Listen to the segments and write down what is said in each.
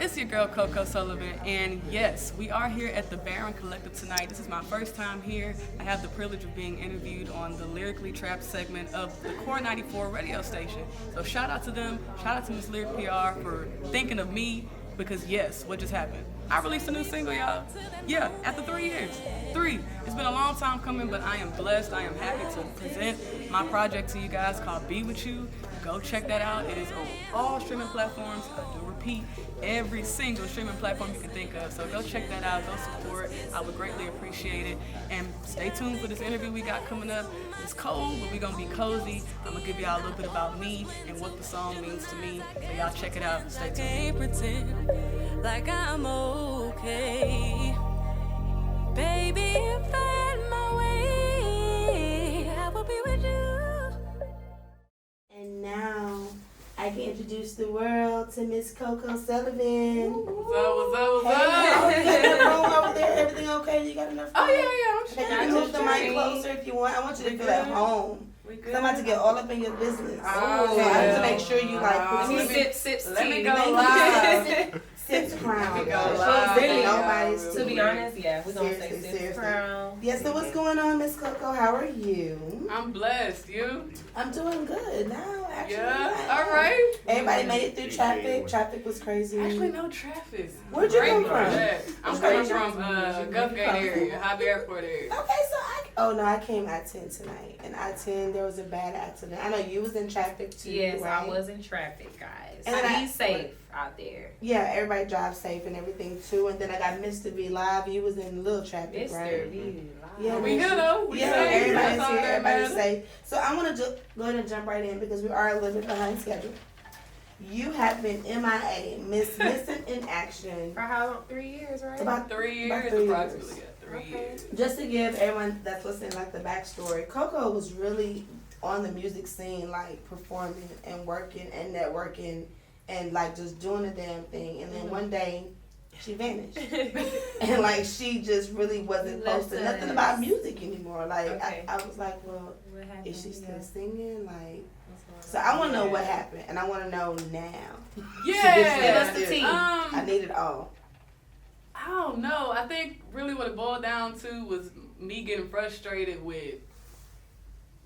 It's your girl CoCo Sullivan, and yes, we are here at the Baron Collective tonight. This is my first time here. I have the privilege of being interviewed on the Lyrically Trapped segment of the Core94 radio station. So shout out to them, shout out to Miss Lyric PR for thinking of me, because yes, what just happened? I released a new single, y'all. Yeah, after 3 years. 3. It's been a long time coming, but I am blessed. I am happy to present my project to you guys called Be Witchu. Go check that out. It is on all streaming platforms. I do repeat, every single streaming platform you can think of. So go check that out. Go support. I would greatly appreciate it. And stay tuned for this interview we got coming up. It's cold, but we're going to be cozy. I'm going to give y'all a little bit about me and what the song means to me. So y'all check it out. Stay tuned. I can't pretend like I'm okay. Baby, if I had my way, I would be with you. And now I can introduce the world to Miss CoCo Sullivan. What's up? Hey, you got enough room over there? Everything okay? You got enough room? Oh, yeah, I'm Okay, you can move the mic closer if you want. I want you to feel at home. Because I'm about to get all up in your business. Oh, so I have to make sure you like let me sips Let me tea. go live. Sips crown. Really? Nobody's To be honest, yeah, we're going to say Seriously. sips crown. Yeah, so what's going on, Miss CoCo? How are you? I'm blessed. You? I'm doing good now, actually. Yeah. All right. Everybody made it through traffic. Traffic was crazy. Actually, no traffic. Where'd you come from? I'm coming from Gulfgate area, Hobby Airport area. Okay, so I came I-10 tonight, and I-10 there was a bad accident. I know you was in traffic too. Yes, right? I was in traffic, guys. And Be safe out there. Yeah, everybody drive safe and everything too. And then I got Mr. V live. You was in little traffic, right? Mr. V. Yeah, We here though. We yeah, safe. everybody's That's all here. that Everybody's matters. safe. So I want to go ahead and jump right in because we are a little bit behind schedule. You have been MIA, missing in action. For how long? 3 years, right? About 3 years, about 3 years. approximately. Yeah, 3 years. Just to give everyone that's listening like the backstory, CoCo was really on the music scene, like performing and working and networking and like just doing the damn thing. And then one day she vanished. And like she just really wasn't posting nothing about music anymore. Like Okay. I was like, well, What happened? is she still singing? Like, so I want to know what happened, and I want to know now. Yeah. Give us the tea. I need it all. I don't know. I think really what it boiled down to was me getting frustrated with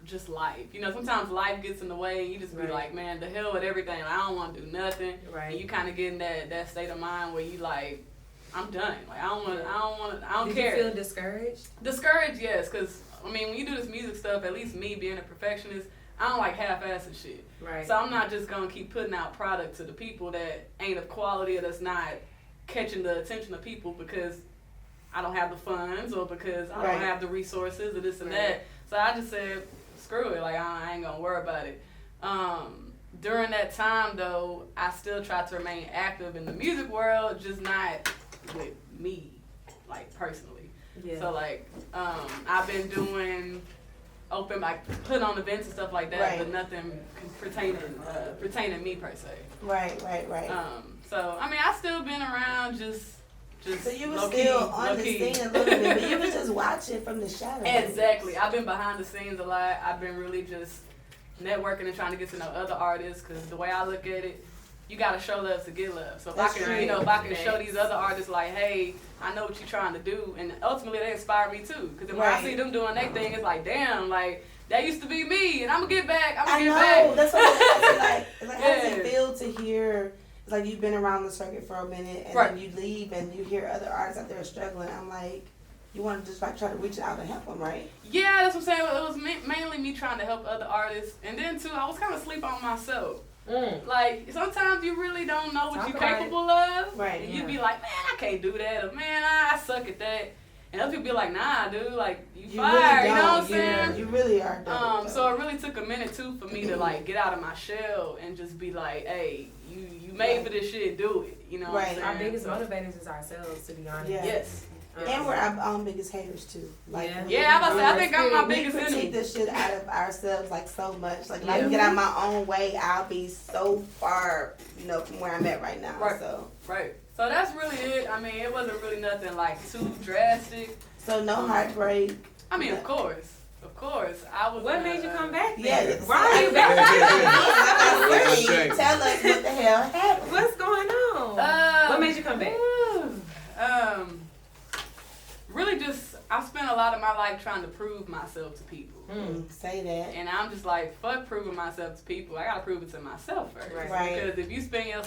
just life. You know, sometimes life gets in the way and you just be Right. like, man, the hell with everything. Like, I don't want to do nothing. Right. And you kind of get in that state of mind where you like, I'm done. Like, I don't Did care. you feel discouraged? Discouraged, yes, because, I mean, when you do this music stuff, at least me being a perfectionist, I don't like half-assing shit. Right. So I'm not just going to keep putting out product to the people that ain't of quality or that's not catching the attention of people because I don't have the funds or because I Right. don't have the resources or this and Right. that. So I just said, screw it. Like, I ain't going to worry about it. During that time, though, I still tried to remain active in the music world, just not with me, like, personally. Yeah. So, like, I've been doing putting on events and stuff like that, Right. but nothing pertaining me per se. Right. So I mean, I still been around, just. So you were low-key, still on the low-key. scene a little bit, but you were just watching from the shadows. Exactly. I've been behind the scenes a lot. I've been really just networking and trying to get to know other artists, because the way I look at it, you gotta show love to get love. So if That's I can, true. if I can show these other artists like, hey, I know what you're trying to do, and ultimately they inspire me too. Because when I Right. see them doing their thing, it's like, damn, like that used to be me, and I'm gonna get back. I know. back. That's what I'm like. It's like, how does it Yeah. feel to hear? It's like you've been around the circuit for a minute, and Right. then you leave, and you hear other artists out there struggling. I'm like, you want to just like try to reach out and help them, right? Yeah, that's what I'm saying. It was mainly me trying to help other artists, and then too, I was kind of sleep on myself. Like, sometimes you really don't know what Talk you're about capable of. Right, And you yeah. be like, man, I can't do that. Or, man, I suck at that. And other people be like, nah, dude, like, you fired. Really You know what I'm don't. saying? You really are. Dope, So it really took a minute, too, for me to, like, get out of my shell and just be like, hey, you made for this shit, do it. You know what I'm Right. saying? Our biggest So- motivators is ourselves, to be honest. Yeah. Yes. and we're our own biggest haters too. Like, Yeah. Yeah, I'm about to say, I think I'm my we biggest critique enemy. this shit out of ourselves like so much. Like if I Yeah. can get out my own way, I'll be so far, from where I'm at right now. Right. So Right. So that's really it. I mean, it wasn't really nothing, like, too drastic. no heartbreak. I mean, of course. I was. What made you come back? Yeah, then? it's- Why are you back? Tell us what the hell happened. What's going on? Uh, What made you spent a lot of my life trying to prove myself to people. Say that. And I'm just like, fuck proving myself to people. I gotta prove it to myself first. Right. Because if you spend your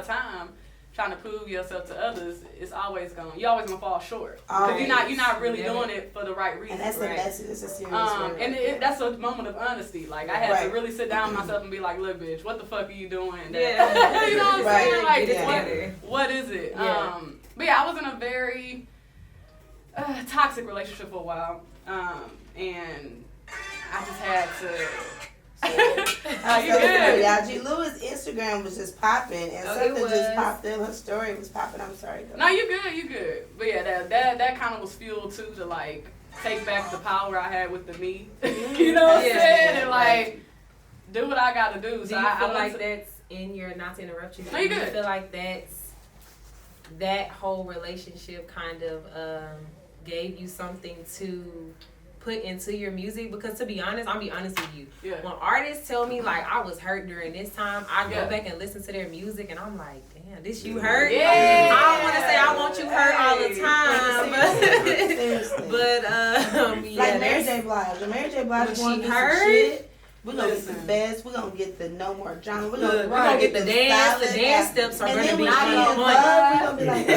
time trying to prove yourself to others, you're always gonna fall short. Because you're not really doing it for the right reason. And that's right? it's a serious word. And that's a moment of honesty. Like, I had to really sit down with myself and be like, look, bitch, what the fuck are you doing? Yeah. You know what I'm saying? Like, what is it? Yeah. But yeah, I was in a very toxic relationship for a while. And I just had to. You good? Y'all, G. Lewis' Instagram was just popping, and something just popped in. Her story was popping. I'm sorry. No, you good. But yeah, that kind of was fuel too to like take back the power I had with the me. You know what I'm saying? And like do what I gotta do. Do So you I feel went like to, that's in your, not to interrupt you, No, you do you good. feel like that whole relationship kind of gave you something to put into your music? Because to be honest, I'll be honest with you. Yeah. When artists tell me like I was hurt during this time, I Yeah. go back and listen to their music and I'm like, damn, this you hurt? Yeah. I don't want to say I want you hurt all the time, Seriously. but yeah, Like Mary that's- J. Blige. When Mary J. Blige When wants she to hurt, shit, we're gonna get the listen. best. We're gonna get the no more drama. We're Look, gonna get the dance. The solid dance ass- steps are and going to then be when she in on point. love, we're gonna be like,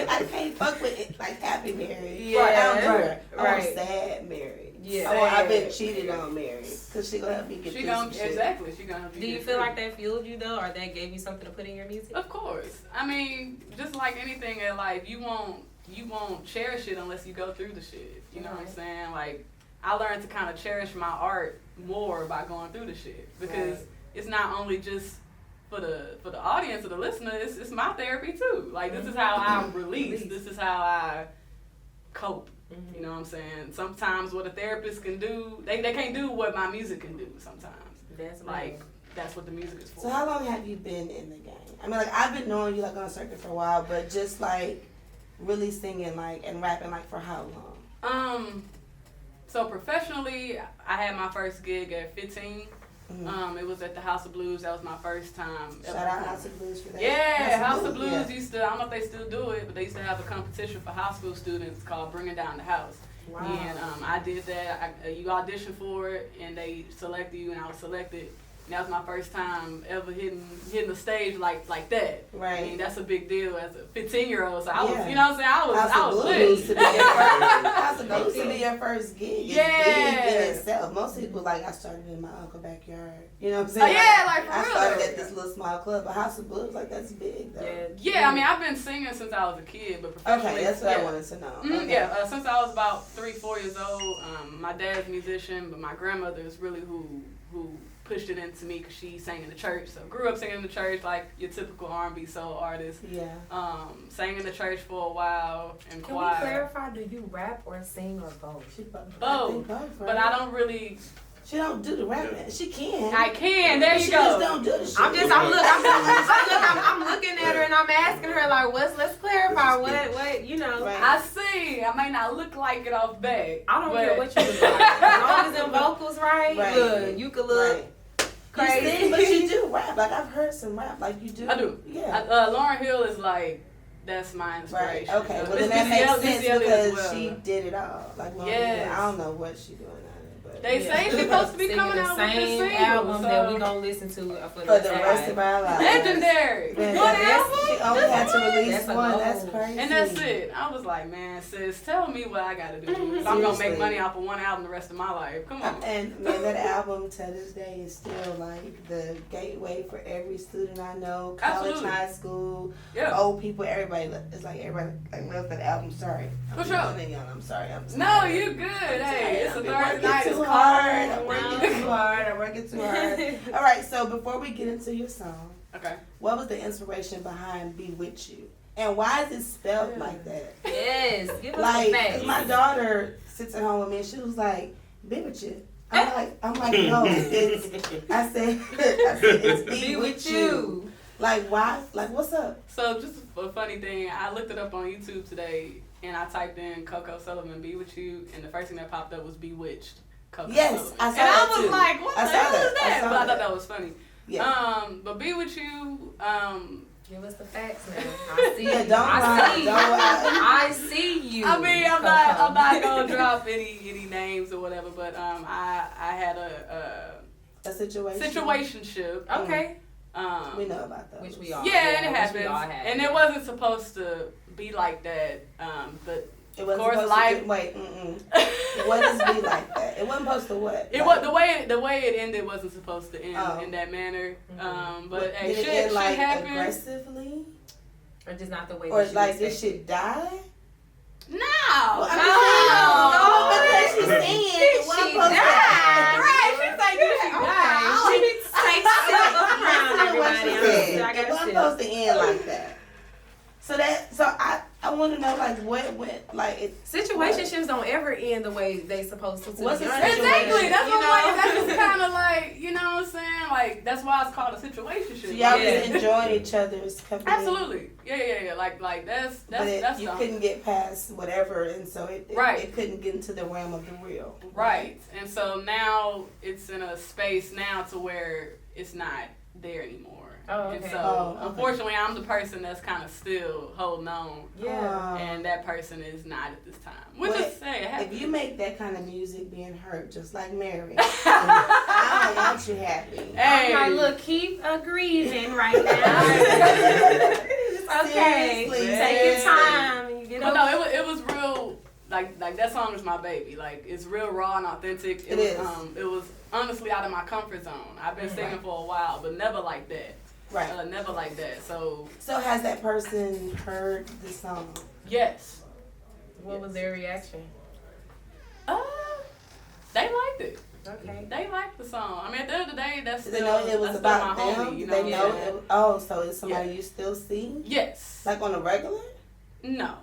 I can't fuck with it like Happy Mary. Yeah. I don't do her. I want Right. sad Mary. Yeah. I want I've been cheated on Mary. Cause she gonna help me get she this gonna shit. exactly. She gonna. Do you feel like that fueled you though, or that gave you something to put in your music? Of course. I mean, just like anything in life, you won't cherish it unless you go through the shit. You know what I'm saying? Like, I learned to kind of cherish my art more by going through the shit, because it's not only just for the audience or the listener. It's my therapy too. Like, this is how I release. This is how I cope. You know what I'm saying? Sometimes what a therapist can do, they can't do what my music can do sometimes. That's Like, that's what the music is for. So how long have you been in the game? I mean, like, I've been knowing you like on a circuit for a while, but just like really singing like and rapping like for how long? So professionally, I had my first gig at 15. It was at the House of Blues. That was my first time. Shout out House of Blues for that. Yeah, House of Blues yeah. used to, I don't know if they still do it, but they used to have a competition for high school students called Bringing Down the House. Wow. And I did that. You auditioned for it, and they selected you, and I was selected. And that was my first time ever hitting the stage like that. Right. I mean, that's a big deal as a 15-year-old. So I was, Yeah. you know what I'm saying? I House was of Blues lit. to be your first, House of Blues to be your first gig. It's Yeah. big in itself. Most people like I started in my uncle's backyard. You know what I'm saying? Oh, yeah, like, for I real. started at this little small club, but House of Blues like that's big though. Yeah, I mean, I've been singing since I was a kid, but professionally. Okay, that's what yeah. I wanted to know. Mhm, Okay. Yeah, since I was about 3-4 years old. My dad's a musician, but my grandmother is really who pushed it into me, because she sang in the church. So grew up singing in the church like your typical R&B soul artist. Yeah. Sang in the church for a while and Can we choir. clarify? Do you rap or sing or both? She both. Both, but I don't really. She don't do the rapping. She can. I can. There you she go. just don't do the shit. I'm looking at her and I'm asking her like, let's clarify what you know. Right. I sing. I may not look like it off back. I don't but care what you look like. As long as them vocals right, Right. look, you could look Right. crazy. You sing, but you do rap. Like I've heard some rap. Like you do. I do. Yeah. Lauren Hill is like, that's my Right. inspiration. Okay. Well, Miss then that Missy makes sense Elliott as because well. she did it all. Like Lauren Yes. Hill, I don't know what she doing now, but They say she's supposed to be Singing coming the out with this same single, album so. that we gonna listen to for for the rest time. of our lives. Legendary. Man, One she album? only had to release That's a one. goal. That's crazy. And that's it. I was like, man, sis, tell me what I gotta do. If I'm gonna Seriously. make money off of one album the rest of my life. Come on. And man, that album to this day is still like the gateway for every student I know, college, Absolutely. high school, Yeah. old people, everybody. It's like everybody like loves that album. Sorry, For I'm sure. yelling, y'all. I'm sorry. No, you good. Hey, it's a I'm Thursday working night. It's too cold. hard. I'm working now. too hard. I'm working too hard. All right. So before we get into your song, Okay. what was the inspiration behind "Be With You" and why is it spelled like that? Yes, give us Like, the 'cause facts. my daughter sits at home with me and she was like, "Be with you." I'm like, no, I said, it's be with you. Like, why? Like, what's up? So just a funny thing, I looked it up on YouTube today, and I typed in CoCo Sullivan, Be With You, and the first thing that popped up was Bewitched. CoCo Yes, Sullivan. I saw and that I was too. like, what I the saw hell that. is I that? saw But I that. thought that was funny. Yeah. But Be With You, Give us the facts now. I see Yeah, you. don't lie. I see you. I mean, I'm not gonna drop any names or whatever, but I had a situation. situationship. Okay. We know about those. Which we all. Yeah, it which we happens, all have. and it wasn't supposed to be like that. But It wasn't course, supposed life- to be, wait, what does be like that? It wasn't supposed to what? it was the way it ended wasn't supposed to end Oh. in that manner. Mm-hmm. But hey, did it shit end, like, happens. aggressively? Or just not the way. Or that you like did expected. shit die? No, Well, no, because she's saying it wasn't She supposed to died. Right, she's like, did she die? She takes it around everybody. I It gotta wasn't sit. supposed to end like that. So I want to know like what went like it. Situationships don't ever end the way they supposed to. What's be a honest. Exactly. That's You what know? like. That's just kind of like, you know what I'm saying? Like that's why it's called a situationship. So y'all Yeah. was enjoying each other's company. Absolutely. Yeah. Like that's But that's you something. couldn't get past whatever, and so it Right. couldn't get into the realm of the real. Right. And so now it's in a space now to where it's not there anymore. Oh, And okay. so Oh, okay. unfortunately I'm the person that's kind of still holding on. Yeah. And that person is not at this time. Which Well, is say it If happens. you make that kind of music being hurt, just like Mary, I don't want you happy. Hey. I'm like, look, keep grieving right now. Okay, Seriously. take your time. And you get But over. no, it was real. Like that song is my baby. Like it's real raw and authentic. It was, is. It was honestly out of my comfort zone. I've been singing for a while, but never like that. Right. Never like that. So So has that person heard the song? yes. What was their reaction? They liked it. Okay. They liked the song. I mean, at the end of the day, that's Did still, they know it was that's still about my them? homie. You Did know they what know I'm saying? it? Oh, so it's somebody Yeah. you still see? Yes. Like on a regular? No,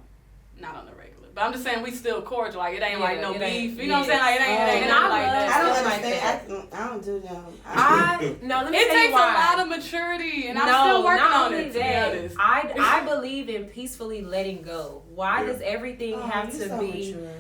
not on the regular. But I'm just saying we still cordial. Like it ain't like no it ain't- beef. You know what I'm saying? Like it ain't And nothing I like love- that. I don't Stuff like understand. I don't do them. No, let me It tell you takes a why. lot of maturity, and I'm No, still working not on only it. To be that, honest. I believe in peacefully letting go. Why does everything Oh, have you to so be? mature.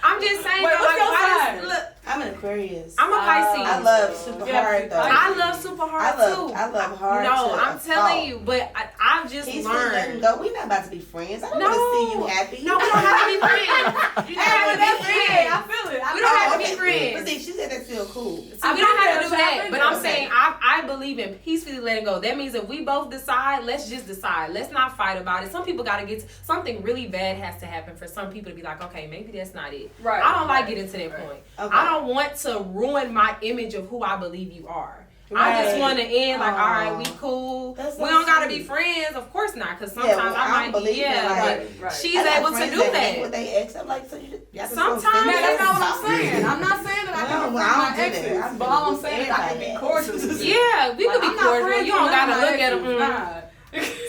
I'm just saying. Wait, though, what's like, your why sign? does- look, I'm an Aquarius. I'm a Pisces. I love super Yeah, hard though. I love super hard too. I love hard. No, to I'm a telling fault. you, but I've just He's letting learned. go. We're not about to be friends. I don't No. want to see you happy. No, we don't have to be friends. You Hey, have but to that's be it. friends. I feel it. We don't have to be okay. friends. But see, she said that feel cool. So we don't have to do I've that. been But there. I'm Okay. saying I believe in peacefully letting go. That means if we both decide, let's just decide. Let's not fight about it. Some people got to get something really bad has to happen for some people to be like, okay, maybe that's not it. Right. I don't like getting to that point. Okay. I don't want to ruin my image of who I believe you are. I just Right. want to end like, all right, we Aw. cool. That's so We don't gotta be sweet. friends, of course not, because Yeah, sometimes well, I I might don't be, believe that, but like, right. she's I got able to friends do hang with that. they ex. I'm like, so you y'all just Sometimes- gonna Man, spend that's it? not what I'm saying. I'm not saying that I No, can well, friend I my don't do that. exes, I'm but all I'm just saying is I can be everybody. cordial. Yeah, we Like, could be I'm not cordial. friends You don't with none gotta of my look at them. exes, nah.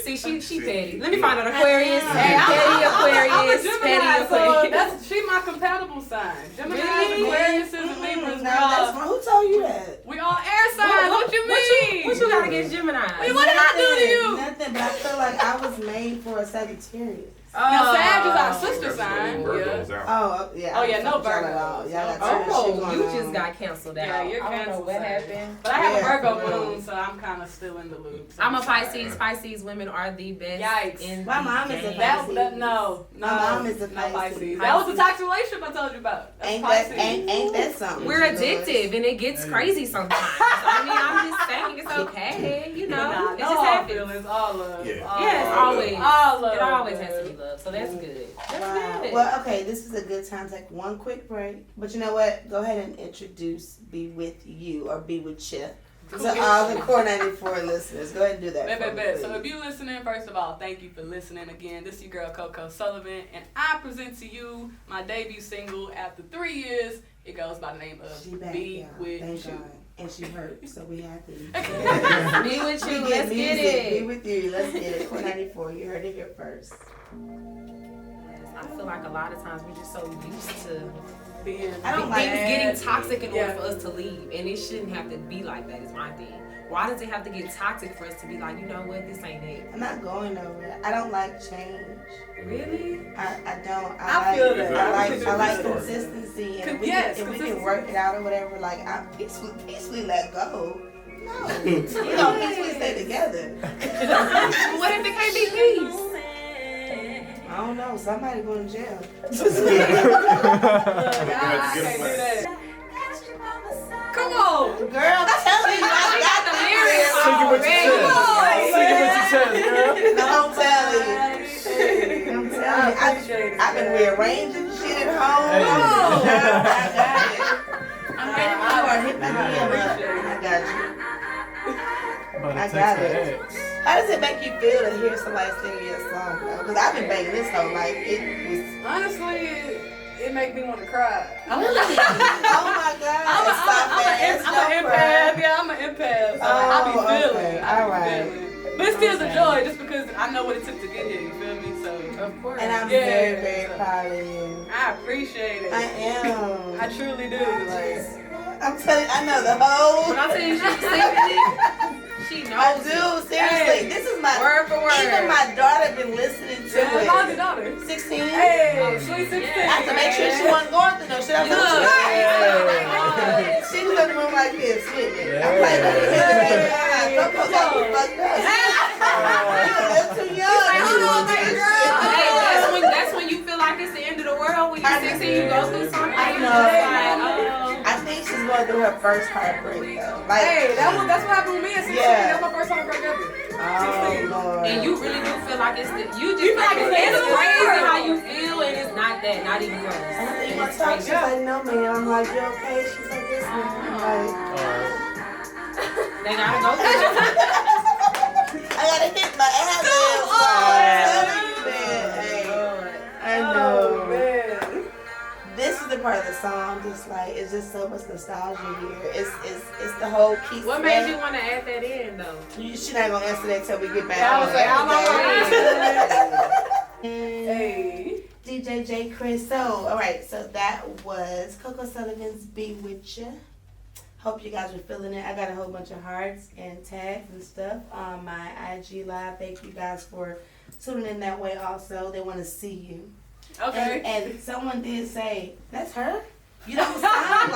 See, she petty. Let me find out Aquarius. Hey, Petty I'm a Aquarius. Gemini, Petty so Aquarius. she my compatible sign. Gemini, Really? Aquarius, and Libras. No, that's wrong. Who told you that? We all air signs. What you mean? What you got against Gemini? Wait, what did I do to you? Nothing, but I feel like I was made for a Sagittarius. Now, Sag is our sister That's sign. what Yeah. Virgo's out. Oh, yeah. Oh, I yeah, don't no fuck with y'all Virgo. at all. Y'all got certain shit Oh, going you on. just got canceled out. Yeah, you're I don't know canceled. what sign. happened. But I have Yeah, a Virgo for real. moon, so I'm kind of still in the loop. So I'm a sorry. Pisces. Pisces women are the best. Yikes. In My the mom is a game. Pisces. No. My mom is a no Pisces. That was the toxic relationship I told you about. That's Ain't Pisces. that ain't that something? We're addictive and it gets crazy sometimes. I mean, I'm just saying it's okay. You know, Nah, it no just hard happens. feelings, all love. Yeah. All Yes, love. always. All love. It always has to be love. So that's good. That's Wow. good. Well, okay, this is a good time to take one quick break. But you know what? Go ahead and introduce Be With You or Be With You to all the Core94 listeners. Go ahead and do that. Bet, for bet, me, bet. So please. if you listening, first of all, thank you for listening again. This is your girl CoCo Sullivan, and I present to you my debut single after 3 years. It goes by the name of She back, Be y'all. With Thank You. God. And she hurt, so we happy. Be with you. We Let's get music. Be it. With You. Let's get it. Core94. You heard it here first. I feel like a lot of times we're just so used to Being I don't big like things bad. getting toxic in order Yeah. for us to leave, and it shouldn't have to be like that. Is my thing. Why does it have to get toxic for us to be like, you know what, this ain't it? I'm not going nowhere. I don't like change. Really? I don't. I feel that. I like consistency, and if we, Yes, can, if we can consistency. work it out or whatever, like I peacefully let go. No. We gonna peacefully stay together. What if it can't be peace? I don't know. Somebody going to jail. I can't do that. Come on. Girl, I'm telling you, I got the lyrics. Sing it with your chest. Sing it with your chest, girl. No, I'm telling you. I'm telling you. I've been rearranging shit at home. Hey. I got it. I'm ready for you. Hit my DM up. I got you. I got it. How does it make you feel to hear somebody singing your song, though? Because I've been banging this whole life. It was... Honestly, it make me want to cry. Oh my God. I'm an empath. Yeah, I'm an empath. So I be feeling. All right. But it's still the joy, just because I know what it took to get here. You feel me? So of course. And I'm very, very proud of you. I appreciate it. I am. I truly do. Like, I'm telling you, I know the whole. When I tell you she's singing it, she knows. I do. Seriously, this is my word for word. Even my daughter been listening to it. How's your daughter? 16. Hey, sweet 16. I have to make sure she wasn't going through no shit. I was like, she was in the room like this with me. I'm like, CoCo got me fucked up. You're too young. Hey, that's when you feel like it's the end of the world. When you're 16, you go through something. I know. I think she's going through her first heartbreak though. Like, hey, that's what happened with me at 16. Yeah. That's my first heartbreak ever. Oh, Lord. And you really do feel like it's you just like it's crazy how you feel, and it's not that, not even close. You want to talk? She's like, no, man. I'm like, you okay? She's like, this man. I'm like, they gotta go. I gotta hit my ass. I know. Man. This is the part of the song, just like it's just so much nostalgia here. It's the whole key. What made you want to add that in though? She's not gonna answer that till we get back. I was like, I'm Hey. DJ J. Chris. So, all right. So that was CoCo Sullivan's "Be Witchu." Hope you guys are feeling it. I got a whole bunch of hearts and tags and stuff on my IG live. Thank you guys for tuning in that way. Also, they want to see you. Okay. And someone did say, "That's her." You don't sound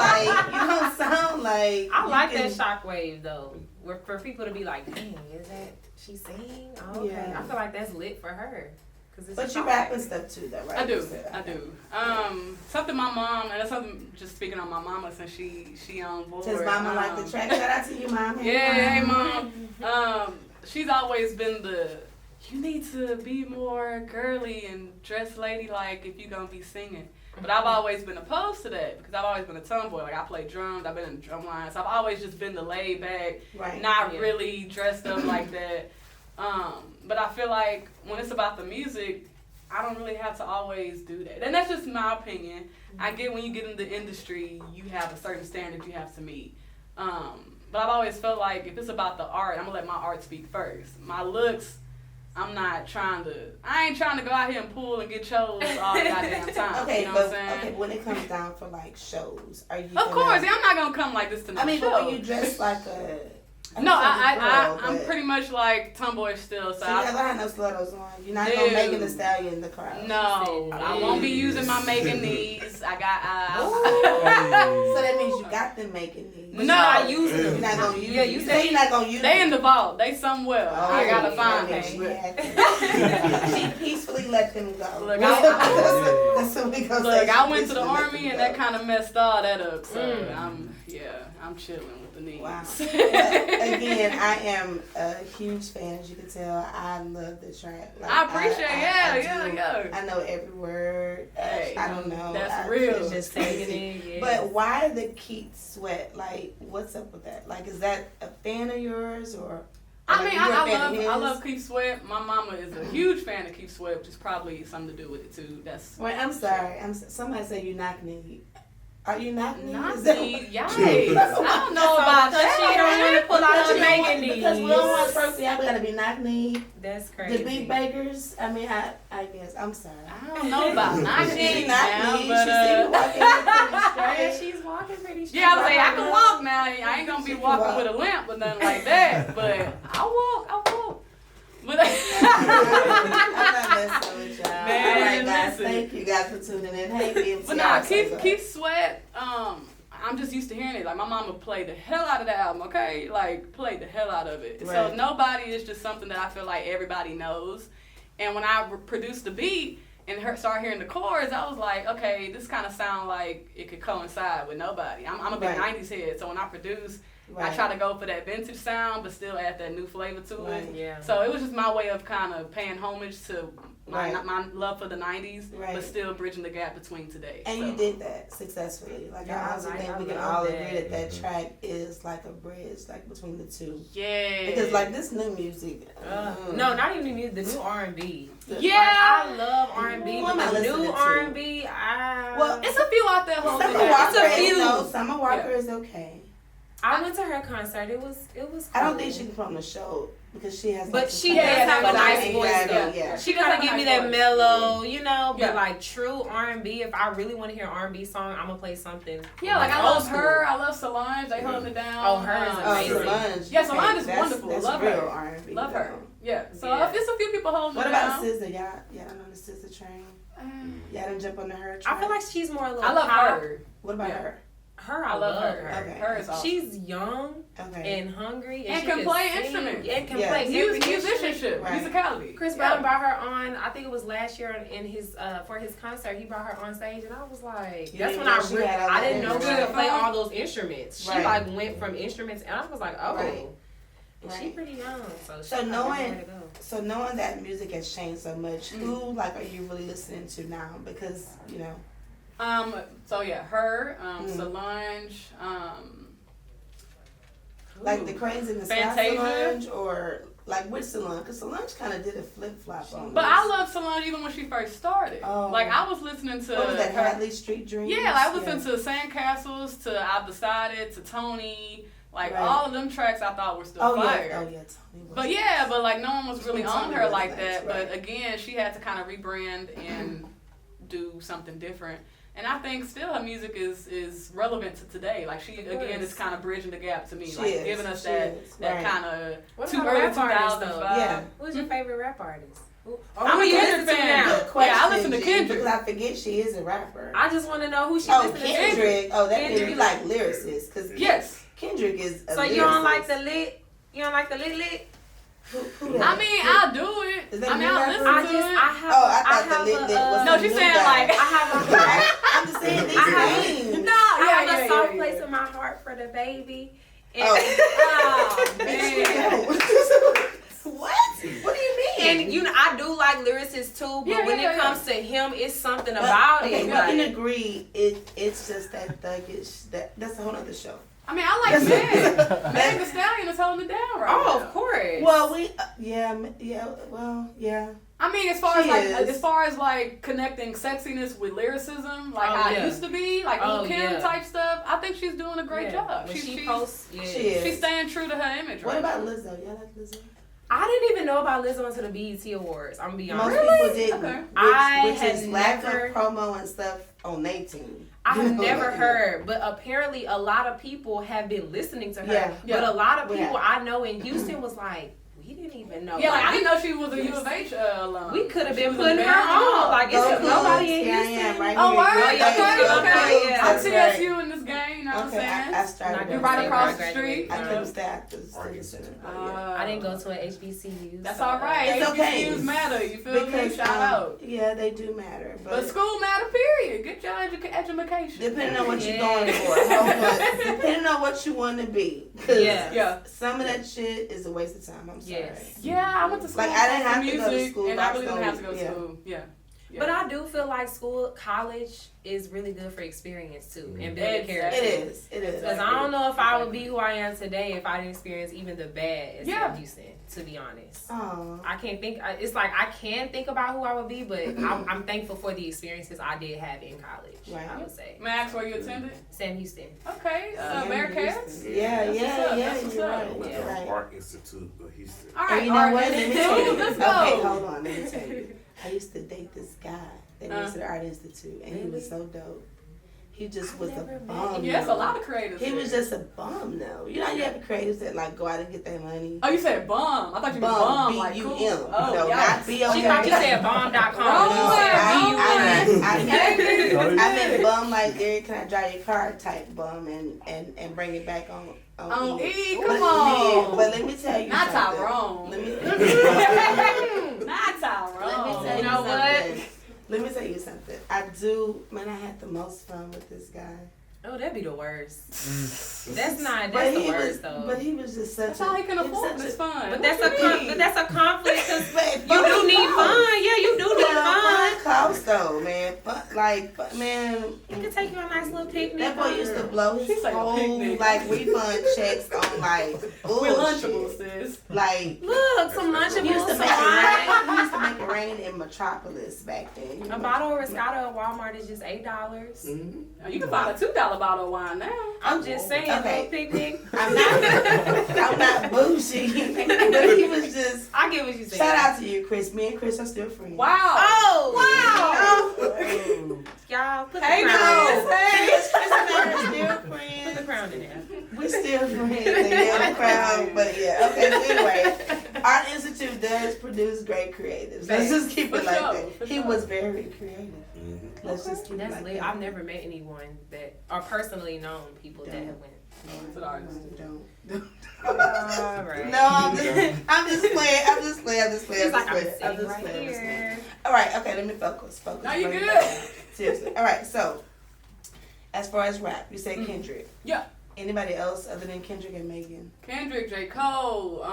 like. I like that shockwave though. For people to be like, "Dang, is that she sing?" Oh, okay. Yeah. I feel like that's lit for her. But you rap and stuff too, though, right? I do. Something my mom, and that's something just speaking on my mama since she on board. Does mama like the track? Shout out to you, mom. Hey, mom. She's always been you need to be more girly and dress ladylike if you're gonna be singing. But I've always been opposed to that because I've always been a tomboy. Like I play drums, I've been in the drum line, so I've always just been the laid back, not really dressed up like that. But I feel like when it's about the music, I don't really have to always do that. And that's just my opinion. I get when you get in the industry, you have a certain standard you have to meet. But I've always felt like if it's about the art, I'm gonna let my art speak first. My looks, I ain't trying to go out here and pull and get shows all the goddamn time. Okay, you know what I'm saying? Okay, but when it comes down for like shows, are you? Of course, I'm not gonna come like this to no show. but when you dress like a No, I'm pretty much like tomboy still. So you never had no slutters on. You're not gonna Megan Thee Stallion in the crowd. No, I won't be using my Megan These. I got So that means you got them Megan These. No, I use them. You're not gonna use. Yeah, you say you're not gonna use. They in the vault. They somewhere. I gotta find them. She peacefully let them go. Look, I went to the army and that kind of messed all that up. So I'm chilling with the knees. Wow. Again, I am a huge fan, as you can tell. I love the track. Like, I appreciate it. I know every word. I don't know. That's real. It's just crazy. Yes. But why the Keith Sweat? Like, what's up with that? Like, is that a fan of yours or? I mean, I love Keith Sweat. My mama is a huge fan of Keith Sweat, which is probably something to do with it too. Wait, I'm sorry. Somebody said you knock me. Are you not me? Not me, yikes. I don't know about that. She don't want to pull out her Megan Thee. Because we don't want first, we gotta be knock me. That's crazy. The beat bakers. I mean, I guess. I'm sorry. I don't know about knock me. She knock me. But she's walking pretty straight. Yeah, I was like, I can walk now. I ain't gonna be walking with a limp or nothing like that. But I'll walk. But I'm not messing with y'all. Man, all right, guys. Thank you guys for tuning in. Hey, BMT. But nah, Keith Sweat. I I'm just used to hearing it. Like, my mama played the hell out of the album, okay? Like, played the hell out of it. Right. So Nobody is just something that I feel like everybody knows. And when I produced the beat and started hearing the chords, I was like, okay, this kind of sound like it could coincide with Nobody. I'm a big 90s head, so when I produce, I try to go for that vintage sound, but still add that new flavor to it. Yeah. So it was just my way of kind of paying homage to my love for the 90s, but still bridging the gap between today. And you did that successfully. Like, I honestly think we can all agree that track is like a bridge, like, between the two. Yeah. Because, like, this new music. No, not even the music, the new R&B. Yeah. I love R&B, Who am I but the listening new to? R&B, Well, it's a few out there holding Summer it down. Walker, It's a few. Summer Walker is okay. I went to her concert. It was cool. I don't think she can put on the show because she has. But she does have a nice voice though. Yeah. She doesn't give me that mellow, you know. But Yeah. like true R&B, if I really want to hear an R&B song, I'm gonna play something. Yeah, like I old love school. her. I love Solange. They holding it down. Oh, her is amazing. Solange. Yeah, Solange is That's- wonderful. That's Love real her. R&B. Love her. Yeah. So Yeah. it's a few people holding What it about down. SZA? Y'all know the SZA train? Y'all didn't jump on her train? I feel like she's more a little I love pop. her. What about Yeah. her? Her, I love her. Okay. Her is awesome. She's young Okay. and hungry And she can play sing, instruments. and can Yes. play every instrument. Musicianship, Right. musicality. Chris Brown brought her on. I think it was last year in his for his concert. He brought her on stage, and I was like, You that's didn't when know she had all I that didn't know she instrument. could play all those instruments. She Right. like went from instruments, and I was like, oh, Right. and she Right. pretty young, so she So got a long way to go. So knowing that music has changed so much, who like are you really listening to now? Because you know. So yeah, her, Solange, Like the Cranes in the Sky Fantasia. Solange, or like which Solange? Because Solange kind of did a flip flop on. But this. I love Solange even when she first started. Oh. Like I was listening to What was that? her. Hadley Street Dreams. Yeah, like I was listening to Sandcastles, to I've Decided, to Tony. Like Right. all of them tracks I thought were still Oh fire. yeah, Tony was. But yeah, but like no one was really Tony on her was like nice, that. right. But again, she had to kind of rebrand and do something different. And I think still her music is relevant to today. Like she again is kind of bridging the gap to me, She like is, giving us she that is, that right. kind of What too about early rap artists, 2000s though? vibe. Yeah. Who's your favorite rap artist? I'm a you Kendrick listen to fan. now? Good question, Yeah, I listen to G, Kendrick. because I forget she is a rapper. I just want to know who she Oh, listening to. Kendrick. Oh, that means Kendrick. you like lyricists, because Yes. Kendrick is. A So lyricist. you don't like the lit? You don't like the lit? Who I that? mean, I'll do it. Is that I mean, new I'll rapper? listen to it. I have. Oh, I thought have the lit was No, the she's new saying guy. like. I have a I'm just saying these I have- names. No, I have yeah, a soft yeah. place in my heart for the baby. And, Oh. Oh, man. What? What do you mean? and you know, I do like lyricists too, but Yeah, when yeah, it yeah. comes to him, it's something about okay, it. we Like, can agree. It's just that thuggish. That's a whole other show. I mean, I like Meg. Meg Thee Stallion is holding it down right oh, now. of course. Well, yeah. I mean, as far She as is. like connecting sexiness with lyricism, like how yeah. it used to be, like Lil' Kim yeah. type stuff, I think she's doing a great job. When she she's, posts, She is. she's staying true to her image. What right about now. Lizzo? Y'all like Lizzo? I didn't even know about Lizzo until the BET Awards. I'm gonna be honest. Most people didn't. Okay. Which had is lack never- of promo and stuff on their team. I have You know, never like, heard, but apparently a lot of people have been listening to her. Yeah, But a lot of yeah. people I know in Houston was like, we didn't even know. Yeah, like I we, didn't know she was a U of H alum. we could have She been was a putting her band. on. Like, Go it's nobody in Cubs. Yeah, I Houston. am, right Oh, here. word? Yeah, Okay, yeah, okay. yeah, I'm that's right. TSU in this game, you know what I'm Okay, saying? I started. Not You're good right for across you. the street. I Yeah. couldn't stay at the student center. but yeah. I didn't go to an HBCU. That's so- all right. It's okay. HBCUs matter. You feel Because me? Shout out. yeah, they do matter. But school matter, period. Get your education. Depending on what you're Yeah. going for. Depending on what you want to be. 'Cause Yeah. Yeah. some of that shit is a waste of time. I'm sorry. Yes. Yeah, I went to school Like, I didn't for have to go to music, school, and but I I really didn't still- have to go to yeah. school. Yeah. But I do feel like college is really good for experience too, and building Exactly. character. It is. It is. Because I don't know if I would be who I am today if I didn't experience even the bad as Yeah. in Houston, to be honest. Oh. I can't think, it's like I can think about who I would be, but I'm thankful for the experiences I did have in college, Right. I would say. May I ask where you attended? Sam Houston. Okay, Yeah, Bearcats. Yeah, That's what's yeah, up. yeah. That's what's You're up. right. Went You're to right. Art Institute of Houston. All And right, you know Art what? Let me tell you. Let's Okay, go. hold on. Let me tell you. I used to date this guy that went to the Art Institute, and he was so dope. he just was a bum. Yeah, it's a lot of creatives. He was just a bum, though. You know, you have creatives that like go out and get their money. Oh, you said bum. I thought you meant bum. Like B-U-M. cool. Oh, no, not B-O-M. She thought you said bomb.com. I meant bum like Eric, can I drive your car type bum and bring it back on E. Come on. But let me tell you not something. Tyrone. Let me not Tyrone. tell You know something. Let me tell you something. I had the most fun with this guy. Oh, that'd be the worst. That's the worst though. But he was just such That's all he can afford. It's fun. But that's a conflict because you do need fun. Yeah, you do need fun. Cost though, man. Man. You can take you on a nice little picnic. That boy used to blow his whole refund checks on With bullshit. Lunchables, sis. Look, some Lunchables. He used to make it rain in Metropolis back then. A bottle of Riscotto at Walmart is just $8. Mm-hmm. You can find a $2 bottle of wine now. I'm just saying, little picnic. I'm not bougie, but he was just. I get what you said. Shout out to you, Chris. Me and Chris are still friends. Wow. Oh, wow. Y'all, put the Hey, crown in. Chris and I are still Put the friends. crown in there. We're still friends. The crowd, but yeah. Okay. So anyway, our institute does produce great creatives. Let's just keep it like that. He was very creative. Let's just keep it like that. I've never met anyone that, or personally known people that have went. It's an artist. All right. No, I'm just playing. It's like I'm sitting right here. All right, okay, let me focus. No, you Bring it good. back. Seriously. All right, so as far as rap, you said Kendrick. Yeah. Anybody else other than Kendrick and Megan? Kendrick, J. Cole,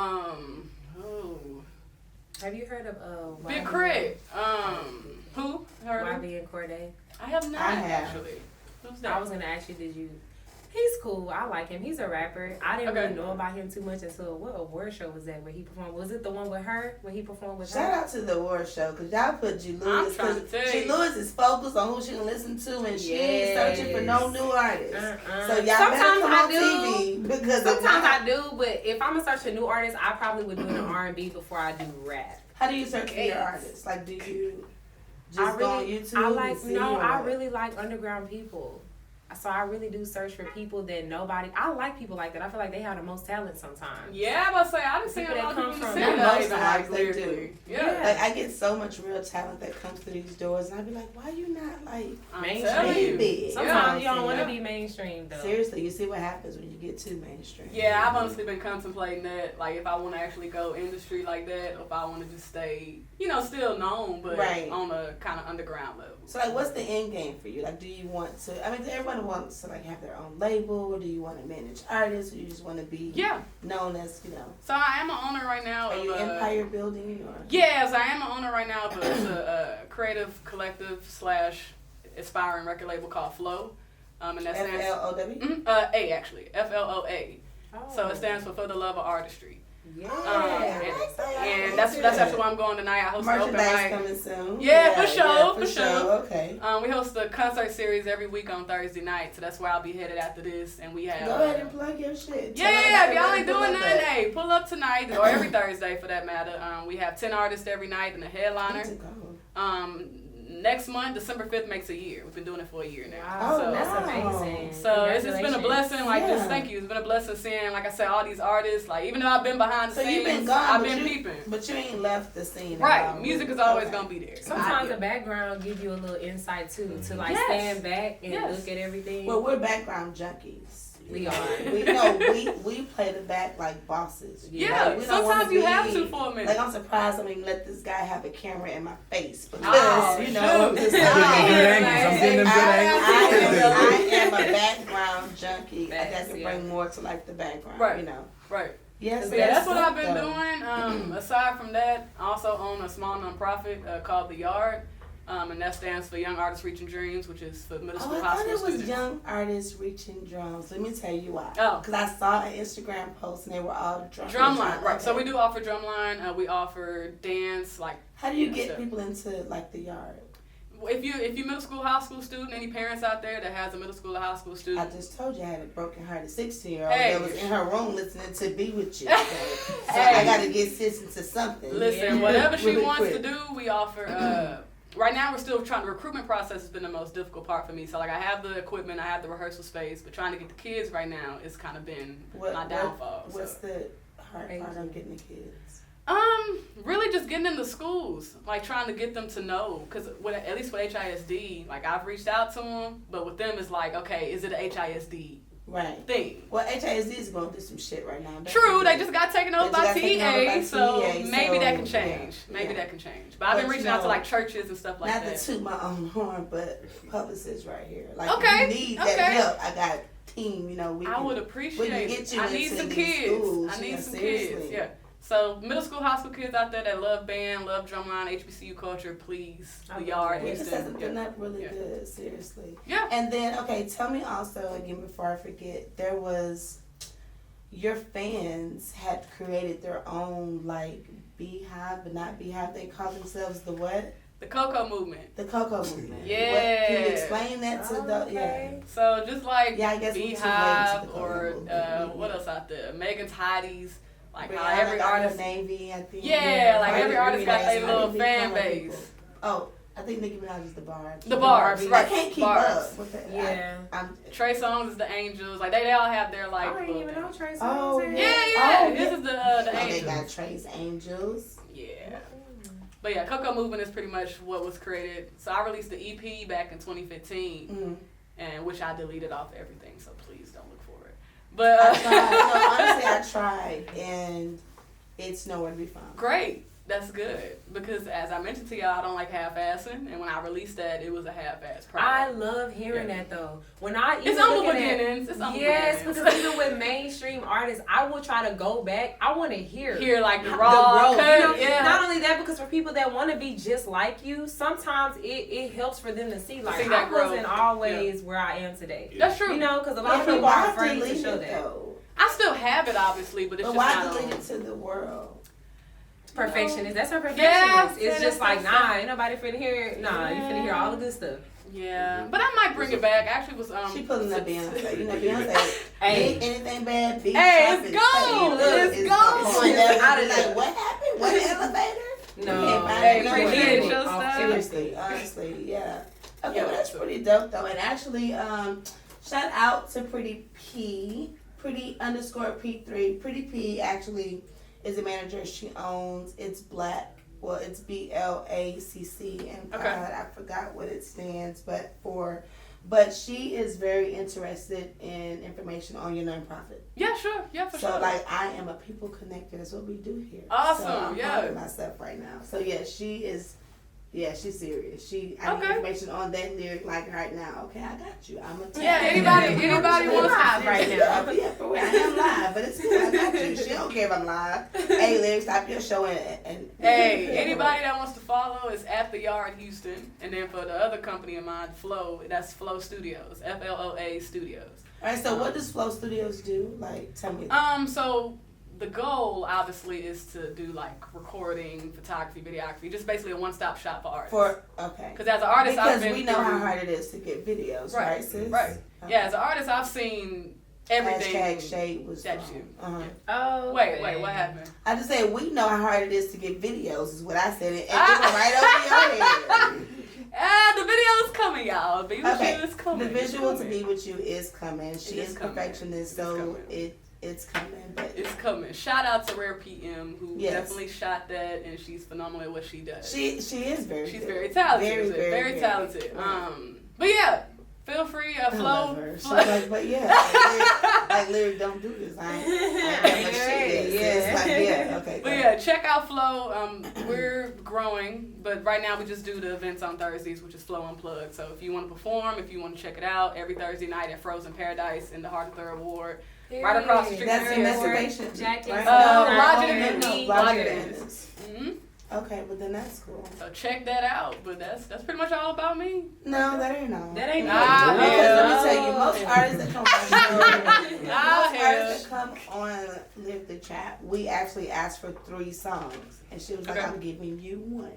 Have you heard of Big Crit. Who? Heard him? YB and Corday? I have not actually. Who's that? I was gonna ask you, did you? He's cool. I like him. He's a rapper. I didn't really know about him too much until what award show was that where he performed? Was it the one with her? When he performed with her? Shout out to the award show because y'all put G. Lewis. I'm trying to tell G. you. Lewis is focused on who she can listen to and she ain't searching for no new artists. So y'all Sometimes better come on I do. TV because Sometimes I do, but if I'm gonna search for new artists, I probably would do an R&B before I do rap. How do you search for your artists? Like, do you just go on YouTube? I really like underground people. So I really do search for people that nobody. I like people like that. I feel like they have the most talent sometimes. Yeah, I'm about to say I didn't see a lot of people in the city Not that most even times like they lyrically. do. Yeah. Like I get so much real talent that comes through these doors, and I be like, why you not like Mainstream. big? Sometimes you don't want to be mainstream though. Seriously, you see what happens when you get too mainstream. Yeah, I've honestly been contemplating that. Like, if I want to actually go industry like that, or if I want to just stay, still known, but on a kind of underground level. So, like, what's the end game for you? Like, do you want to? I mean, everybody wants to like have their own label, or do you want to manage artists, or you just want to be known as So I am an owner right now. Are you empire building or? Yes, I am an owner right now of a creative collective / aspiring record label called Flow. And that stands FLOW? A actually, FLOA. So it stands for the love of artistry. Yeah. And that's actually why I'm going tonight. I host an open mic. Coming soon. Yeah, for sure. Okay. We host a concert series every week on Thursday night, so that's where I'll be headed after this. And we have. Go ahead and plug your shit. Yeah, if y'all ain't doing nothing, hey, pull up tonight or every Thursday for that matter. We have 10 artists every night and a headliner. Next month, December 5th makes a year. We've been doing it for a year now. Wow, so that's amazing. So it's been a blessing. Just thank you. It's been a blessing seeing, like I said, all these artists. Like even though I've been behind the scenes, I've been peeping. But you ain't left the scene. Right. Music is always gonna be there. Sometimes the background gives you a little insight too, to like stand back and look at everything. Well, we're background junkies. We are. We play the back like bosses. Yeah. Sometimes you have to for a minute. Like I'm surprised I mean let this guy have a camera in my face because I'm just I am a background junkie. I got to bring more to like the background. Right. Right. Yes. So that's what I've been doing. Aside from that, I also own a small nonprofit called The Yard. And that stands for Young Artists Reaching Dreams, which is for middle school, high school students. I thought it was Young Artists Reaching Drums. Let me tell you why. Oh. Because I saw an Instagram post and they were all drumline. Right. Okay. So we do offer drumline. We offer dance. How do you get people into like the yard? If you middle school, high school student, any parents out there that has a middle school or high school student. I just told you I had a broken-hearted 16-year-old that was in her room listening to Be With You. So I got to get sis into something. Listen, whatever she wants to do, we offer right now we're still trying. The recruitment process has been the most difficult part for me. So like I have the equipment, I have the rehearsal space, but trying to get the kids right now is kind of been my downfall. What's the hard part of getting the kids? Really just getting into schools, like trying to get them to know, because at least with HISD, like I've reached out to them, but with them it's like, okay, is it a HISD thing? Well, HISD is going through some shit right now. True, they just got taken over by TEA, so maybe that can change. Maybe that can change. But I've been reaching out to like churches and stuff like that. Not to toot my own horn, but publicists right here. Like, okay, if you need that help, I got a team, you know. I would appreciate it. I need some kids. Schools. I need some kids, yeah. So middle school, high school kids out there that love band, love drumline, HBCU culture, please, the yard, Houston. This has been up really good, seriously. Yeah. And then, okay, tell me also, again, before I forget, there was, your fans had created their own, like, beehive, but not beehive. They call themselves the what? The CoCo movement. The CoCo movement. Yeah. Can you explain that to the, Okay. So just like I guess Beehive or what else out there? Megan's Hotties. Like how every artist, Navy, I think. Yeah, like every artist got their little fan base. Oh, I think Nicki Minaj is the Barbs. The Barbs, right? I can't keep Barbs. up with that. Yeah. Trey Songz is the Angels. Like they all have their like. I didn't even know Trey Songz. Oh yeah. This is the Angels. They got Trey's Angels. Yeah. But yeah, CoCo movement is pretty much what was created. So I released the EP back in 2015, and which I deleted off everything. So please don't look for it. But I tried. No, honestly, I tried, and it's nowhere to be found. Great. That's good. Because as I mentioned to y'all, I don't like half-assing. And when I released that, it was a half-ass product. I love hearing that, though. When I even it's humble beginnings. It's humble beginnings. because even with mainstream artists, I will try to go back. I want to hear like the raw cut. You know, not only that, because for people that want to be just like you, sometimes it helps for them to see, like, I wasn't always where I am today. That's true. You know, because a lot of people are afraid to show that. Though. I still have it, obviously, but it's just why not delete it to the world? Perfectionist. That's her perfectionist. Yeah, it's just like, nah, ain't nobody finna hear. Nah, you finna hear all the good stuff. Yeah, but I might bring it back. Actually, was she pulling up Beyonce. You know, Beyonce. Hey, anything bad? It's gone. It's gone. Like, what happened? What elevator? No. Hey, seriously, honestly, yeah. Okay, well that's pretty dope though. And actually, shout out to Pretty P, Pretty_P3. Pretty P actually is a manager. She owns It's Black. Well, it's BLACC, and I forgot what it stands, but she is very interested in information on your nonprofit. Yeah, sure. Yeah, for sure. So, like, I am a people connector. That's what we do here. Awesome. So I'm proud of myself right now. So, yeah, she is. Yeah, she's serious. I need information on that lyric like right now. Okay, I got you. I'm a anybody wants to right now. Yeah, for real. I am live, but it's cool. I got you. She don't care if I'm live. Hey, lyrics, stop your show and hey, anybody that wants to follow is at the Yard Houston, and then for the other company of mine, Flow, that's Flow Studios, FLOA Studios. All right. So what does Flow Studios do? Like, tell me. So the goal, obviously, is to do, like, recording, photography, videography, just basically a one-stop shop for artists. Because as an artist, I've been we know how hard it is to get videos, right, sis? Right. Okay. Yeah, as an artist, I've seen everything. #Shade was that's you. Uh-huh. Oh. Wait, what happened? I just said we know how hard it is to get videos, is what I said, and it went right over your head. The video is coming, y'all. Be With You is coming. The visual to Be With You is coming. She is coming. perfectionist, so it's coming. But it's coming. Shout out to Rare PM, who yes. definitely shot that, and she's phenomenal at what she does. She is very. She's good. very talented. Very talented. Right. But yeah, feel free. Flow. She's like, but yeah, like lyric, don't do this. I ain't much shit. Yeah, okay. But yeah, check out Flow. We're growing, but right now we just do the events on Thursdays, which is Flow Unplugged. So if you want to perform, if you want to check it out, every Thursday night at Frozen Paradise in the Heart of Third Ward. Right across the street. That's in Masturbation. Logic Dance. Okay, but then that's cool. So check that out. But that's pretty much all about me. No, that ain't all. That ain't all. Let me tell you, most artists that come on Live the Chat, we actually asked for 3 songs, and she was like, "I'm giving you 1."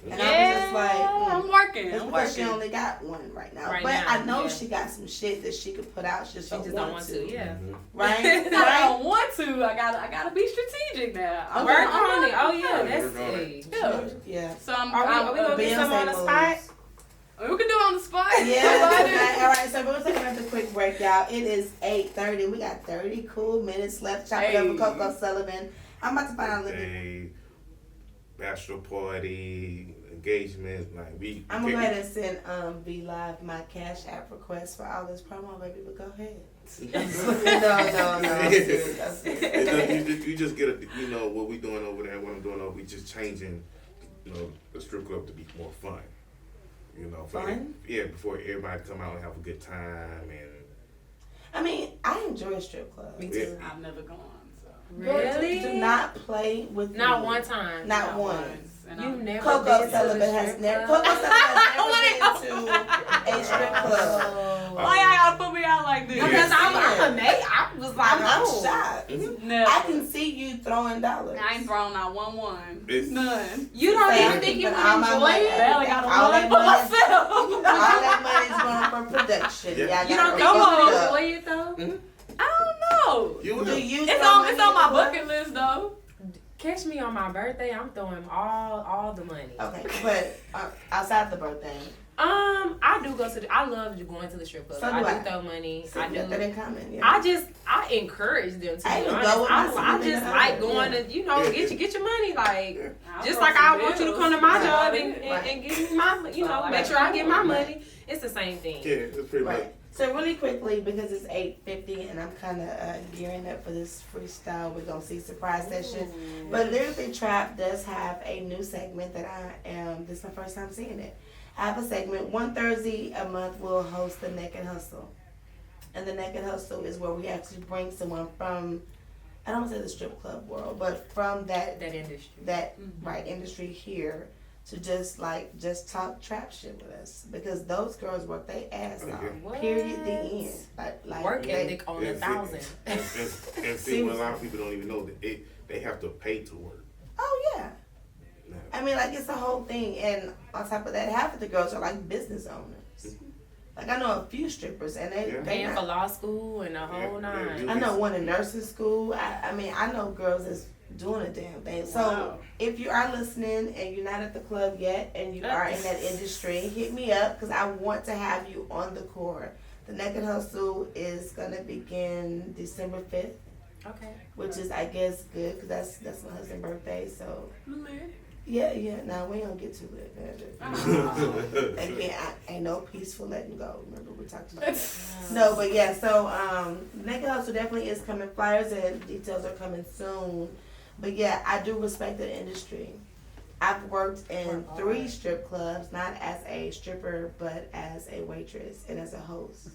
And I was just like, I'm working. It's I'm because she working. only got one right now. Right but now, I know yeah. she got some shit that she could put out. She just don't want to. Yeah. Right? It's not that I don't want to. I gotta be strategic now. I'm Work I'm on it. working Oh on yeah, it. that's it. Yeah. Yeah. So I'm Are we gonna get some on the spot? We can do it on the spot. Yeah. All right. So we're taking another quick break, y'all. It is 8:30. We got 30 cool minutes left. Chop it up with CoCo Sullivan. I'm about to find out a little bit. Bachelor party, engagement, like we. I'm gonna go ahead and send V Live my Cash App request for all this promo, baby. But go ahead. No. I'm serious. You just get a, you know what we doing over there, what I'm doing over. We just changing, you know, the strip club to be more fun. You know, Fun? Before everybody come out and have a good time and. I mean, I enjoy strip clubs. Me too. I've never gone. So. Really? Do not play with Not me. one time. Not once. And You I'm- never CoCo been Sullivan to the has strip never. club? CoCo Sullivan has never been to a strip club. Why y'all put me out like this? Because I'm amazed. I was like, I'm oh. shocked. Never. I can see you throwing dollars. I ain't thrown out one. It's- None. You don't Say, even I'm think you keeping would all my enjoy money. it? Barely got a All one that for money- myself. All that money's going for production. Yeah. Y'all You gotta don't think you keep would it up. enjoy it though? I don't know. You Do you It's throw on money my at the bucket list though. Catch me on my birthday. I'm throwing all the money. Okay, but outside the birthday, I do go to the. I love going to the strip club. So do I I. do throw money. so I you got that do. in common. Yeah. I encourage them to I be even honest. go with my I significant just other, like going yeah. to get your money like I'll just throw like some I want you to bills. come to my Right. job Right. and give me my make sure I get my money. It's the same thing. Yeah, it's pretty much. Right. So really quickly, because it's 8:50 and I'm kind of gearing up for this freestyle, we're gonna see surprise session. But Lyrically Trap does have a new segment that I am. This is my first time seeing it. I have a segment. One Thursday a month we'll host the Naked Hustle, and the Naked Hustle is where we actually bring someone from, I don't want to say the strip club world, but from that Industry. right industry here to just talk trap shit with us, because those girls work their ass off. What? Period. The end. Like Work they- ethic on Yes, 1,000. And see, what a lot of people don't even know that they have to pay to work. Oh yeah. Now, I mean, like, it's a whole thing, and on top of that, half of the girls are like business owners. Like, I know a few strippers, and they Yeah. Paying not- for law school and the whole Yeah, nine. yeah. I know one in nursing school. I mean, I know girls that's doing a damn thing. So Wow. if you are listening and you're not at the club yet and you are in that industry, hit me up, because I want to have you on the core. The Naked Hustle is gonna begin December 5th, Okay. which is, I guess, good, because that's my husband's birthday. So Lit. yeah. Now we don't get too lit, man. Again, ain't no peaceful letting go. Remember we talked about that. No, but yeah, so Naked Hustle definitely is coming. Flyers and details are coming soon. But yeah, I do respect the industry. I've worked in 3 strip clubs, not as a stripper, but as a waitress and as a host.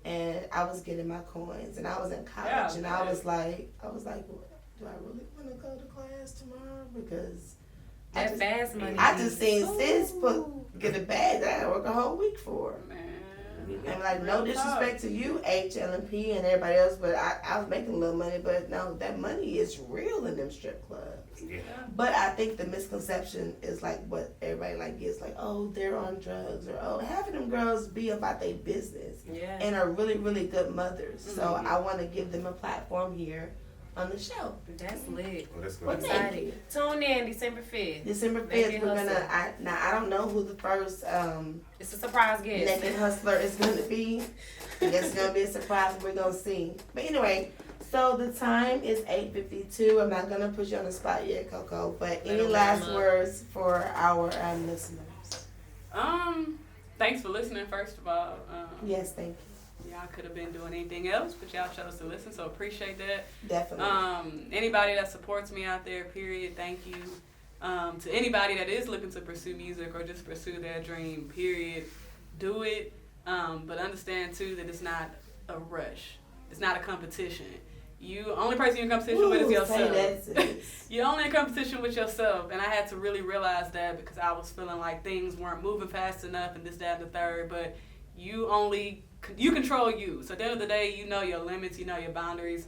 And I was getting my coins, and I was in college, Yeah, and I was like, do I really want to go to class tomorrow? Because That fast money. I just seen sis get a bag that I had to work a whole week for. Man. And like, no disrespect to you, H, L&P, and everybody else, but I was making a little money. But no, that money is real in them strip clubs. Yeah. But I think the misconception is like what everybody like gets, like, oh, they're on drugs, or oh, half of them girls be about their business Yeah. and are really, really good mothers. So I want to give them a platform here on the show. That's lit. Oh, that's Well, good. thank Excited. you. Tune in December 5th. December 5th, Naked we're Hustle. gonna. I don't know who the first It's a surprise guest. Naked Hustler is gonna be. It's gonna be a surprise. We're gonna see. But anyway, so the time is 8:52. I'm not gonna put you on the spot yet, CoCo. But any Let 'em last warm up. words for our listeners? Thanks for listening, first of all. Yes, thank you. Y'all could have been doing anything else, but y'all chose to listen, so appreciate that. Definitely. Anybody that supports me out there, period, thank you. To anybody that is looking to pursue music or just pursue their dream, period, do it. But understand too that it's not a rush. It's not a competition. You only person you're in competition with is Ooh, yourself. say that, sis. You're only in competition with yourself, and I had to really realize that because I was feeling like things weren't moving fast enough and this, that, and the third. But you control you. So at the end of the day, you know your limits, you know your boundaries.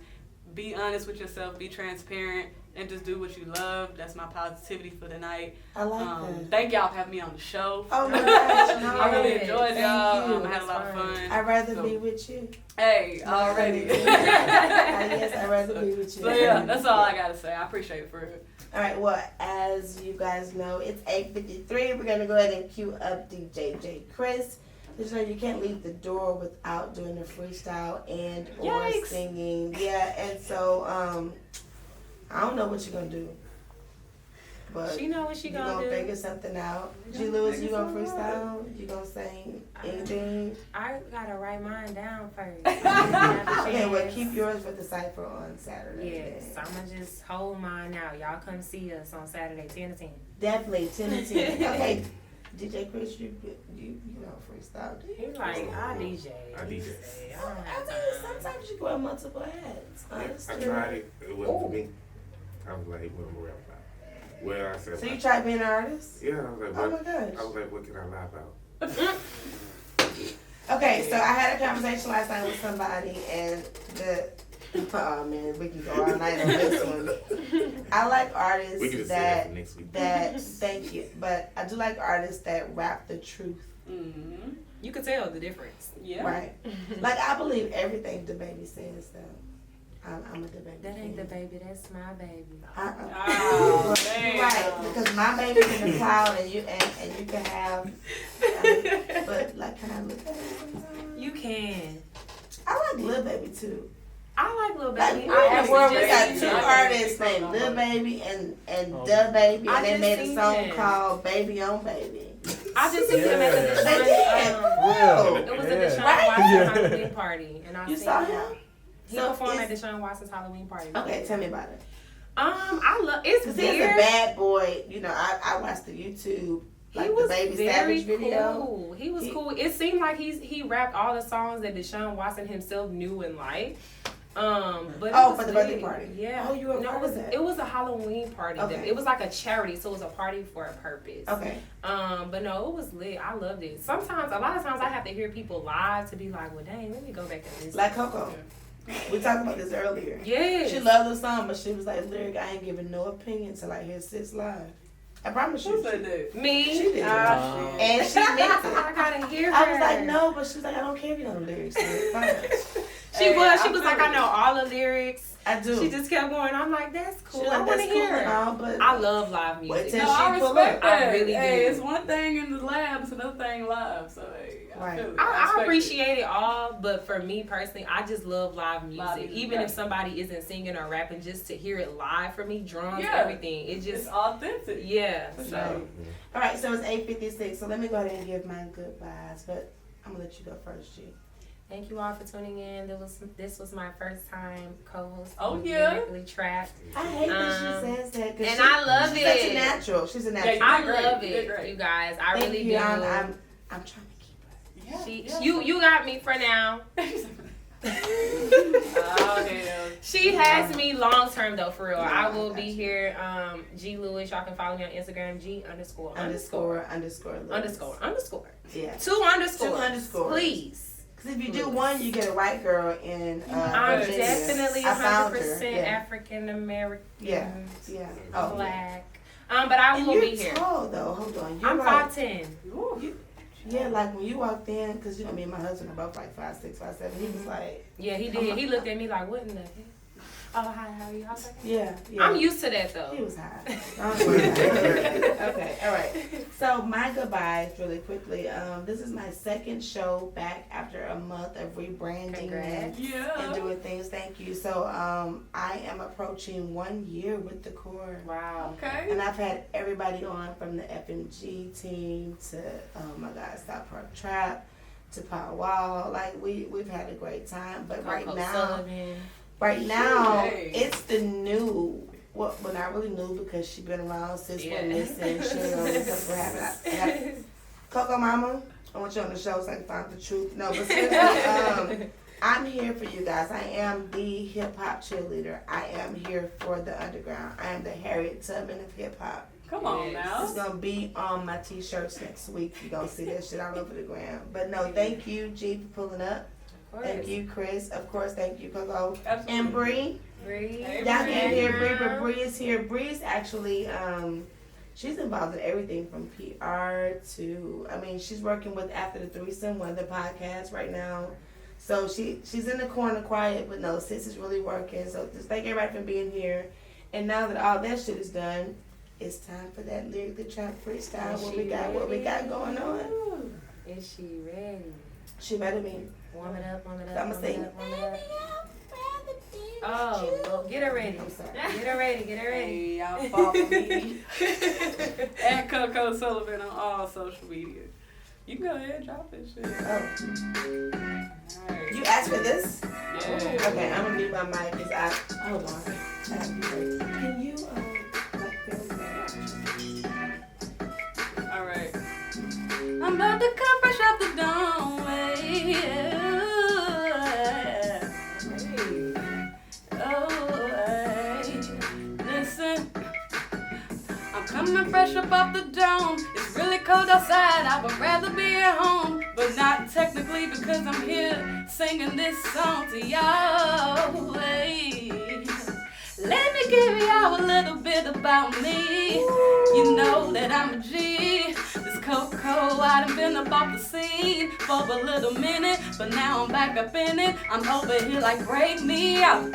be honest with yourself, be transparent, and just do what you love. That's my positivity for the night. I like that. Thank y'all for having me on the show. Oh my gosh, no. I really enjoyed Thank y'all. you. I had a lot of fun. I'd rather be with you. Hey, already. Yes, I'd rather be with you. So yeah, that's all I gotta say. I appreciate it for real. All right, well, as you guys know, it's 8:53. We're going to go ahead and cue up DJ J. Chris. Just know you can't leave the door without doing a freestyle and or Yikes. singing. Yeah, and so I don't know what you're going to do. But She know what she you're gonna going to do. figure something out. G. Lewis, you going to freestyle? You going to sing anything? I gotta write mine down first. Okay, well, keep yours for the cypher on Saturday. Yes, I'm gonna just hold mine out. Y'all come see us on Saturday, 10 to 10. Definitely, 10 and 10. Okay, DJ Chris, you know freestyle. Do you? He's like, I DJ. I DJ. I don't I have mean, time. sometimes you wear multiple hats. I Honestly. tried it. It wasn't for me. I was like, what am I rap about? Well, I said, So you tried being an artist? yeah, I was like, Oh what? my gosh. I was like, what can I lie about? Okay, so I had a conversation last night with somebody, and oh man, we can go all night on this one. I like artists We can just say that for next week. thank you, but I do like artists that rap the truth, Mm-hmm. You can tell the difference. Yeah. right? Like I believe everything the baby says, though. I'm a the baby. That ain't the fan. baby, that's my baby. Oh, Well, damn. right, because my baby's in the cloud, and you can have, but like, can I look at it sometimes? You can. I like Lil Baby too. I like Lil Like Baby. we're in I the world, we got just two seen it. artists named Lil Baby and Da Baby, I and they just made a seen song that. called Baby on Baby. I just seen them at the They Deshaun. did. It was at Yeah. Deshaun Right? Watson's Yeah. Halloween party, and I You seen saw him. him? He So performed it's- at Deshaun Watson's Halloween party. Okay, tell me about it. I love. It's Cause he's a weird. bad boy. You know, I watched the YouTube, like He the was Baby very Savage video. cool. He was He- cool. It seemed like he rapped all the songs that Deshaun Watson himself knew and liked. But it Oh, was for the birthday big. party. Yeah. Oh, you were a No, part of that. it was a Halloween party. Okay. It was like a charity, so it was a party for a purpose. Okay. But no, it was lit. I loved it. A lot of times I have to hear people live to be like, well, dang, let me go back and listen. Like CoCo. We talked about this earlier. Yes. She loved the song, but she was like, lyric, I ain't giving no opinion till I hear Sis live. I promise you. Who said that? Me. She did. Ah, shit. And she meant it. I gotta hear her. I was like, no, but she was like, I don't care if you know the lyrics. So it's fine. She Hey, was I like, feel I it. know all the lyrics. I do. She just kept going. I'm like, that's cool. She I like, want that's to cool hear and it. all, but I love live Wait music. till No, I she pull respect up. that. I really Hey, do. it's one thing in the lab, it's another thing live. So hey, Right. feel it. I respect appreciate it all, but for me personally, I just love live music. Live music, Even right. if somebody isn't singing or rapping, just to hear it live for me, drums, Yeah. everything. It It's just, authentic. yeah. For So sure. All right, so it's 8:56. So let me go ahead and give my goodbyes, but I'm gonna let you go first, G. thank you all for tuning in. This was my first time co-hosting. Oh, yeah? Lyrically Trapped. I hate that she says that. 'Cause she- love she's such a it. natural. She's a Yeah, natural. you I did great. love You did it, great. you guys. I Thank really you. do. I'm trying to keep her. Yeah, You got me for now. Oh, hell. She has me long term though, for real. I will be here. G Lewis. Y'all can follow me on Instagram. G underscore. Yeah. Two underscores. Two underscores. Please. Because if you do one, you get a white girl in I'm Virginia. definitely I found her. 100% Yeah. African American. Yeah. Yeah. Oh, Black. But I and will you're be here. tall though. Hold on. You're I'm like, 5'10". yeah, like when you walked in, because you know me and my husband are both like 5'6", 5'7". He was like, Yeah, he did. He looked at me like, what in the heck? Oh, hi, how are you? I was like, yeah. I'm used to that He though. was high. Don't worry about it. Okay, all right. So my goodbyes really quickly. This is my second show back after a month of rebranding and Yeah. doing things. Thank you. So I am approaching 1 year with the Core. Wow. Okay. And I've had everybody on from the FMG team to Stop Park Trap to Power Wall. Like we've had a great time. But CoCo right Sullivan. Hey. it's the new. Well, not really new because she's been around since we're missing. She ain't gonna because what happened. CoCo Mama, I want you on the show so I can find the truth. No, but seriously, I'm here for you guys. I am the hip hop cheerleader. I am here for the underground. I am the Harriet Tubman of hip hop. Come on Yes. now. It's gonna be on my t-shirts next week. You're gonna see that shit all over the gram. But no, thank you, G, for pulling up. Thank you, Chris. Of course, thank you, Coco. Absolutely. And Bree. Bree. Hey, Y'all Bree. can't hear Bree, but Bree is here. Bree's actually, she's involved in everything from PR to, she's working with After the Threesome, one of the podcasts right now. So she's in the corner quiet, but no, sis is really working. So just thank everybody for being here. And now that all that shit is done, it's time for that Lyrically Trap freestyle. What we got going on? Is she ready? She better be. Warm it up. I'ma sing. Warm it up. Oh, well, get her ready. I'm sorry. Get her ready. Hey, y'all follow me at CoCo Sullivan on all social media. You can go ahead and drop this shit. Oh. Alright. You asked for this? Yeah. Okay, I'm gonna mute my mic because hold on. Can you, film that? Alright. I'm about to come fresh off the dome. Listen, I'm coming fresh up off the dome. It's really cold outside. I would rather be at home, but not technically because I'm here singing this song to y'all. Let me give y'all a little bit about me. You know that I'm a G. This CoCo, I done been up off the scene for a little minute, but now I'm back up in it. I'm over here like break me out.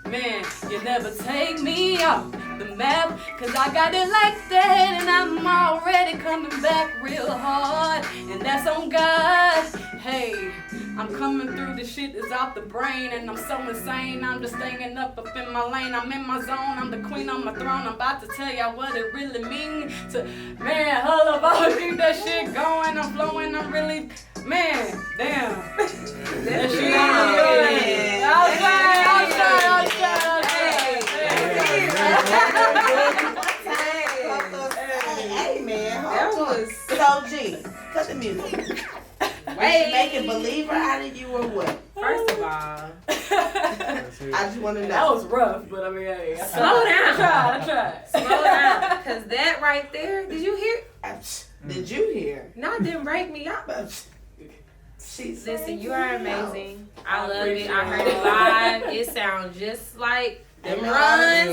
Man, you never take me off the map, cause I got it like that, and I'm already coming back real hard, and that's on God. Hey, I'm coming through, the shit is off the brain, and I'm so insane, I'm just staying up in my lane, I'm in my zone, I'm the queen on my throne, I'm about to tell y'all what it really means to, man, hold up, I'll keep that shit going, I'm flowing, I'm really, man, damn, that shit really good. I'll try. Hey man, That was so G, cut the music. Was she making believer out of you or what? First of all, I just want to know. That was rough, but I mean, hey, slow down. I tried. Slow down, cause that right there. Did you hear? Did you hear? No, it didn't break me up. Listen, you are amazing. I love it. I heard it live. It sounds just like them runs.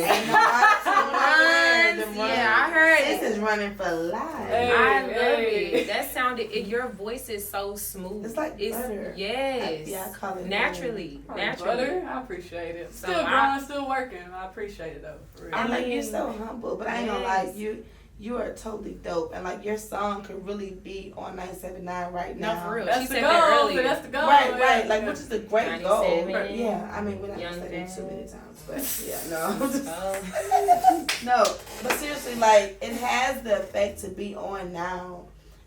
Yeah, I heard it. This is running for life. Hey. I love it. That sounded. Your voice is so smooth. It's like butter. Yes. Yeah, I call it naturally. Butter, I appreciate it. So Still growing, still working. I appreciate it though. For real. And like you're so humble, but I ain't gonna lie, Yes. you are totally dope, and like your song could really be on 979 right now. No, for real. That's She the said goal. that earlier. That's the goal. Right, like Yeah. which is a great goal. 97. Yeah, I mean we're not Young gonna say it too Dad. many times, but yeah, no. Oh. No, but seriously, like it has the effect to be on now,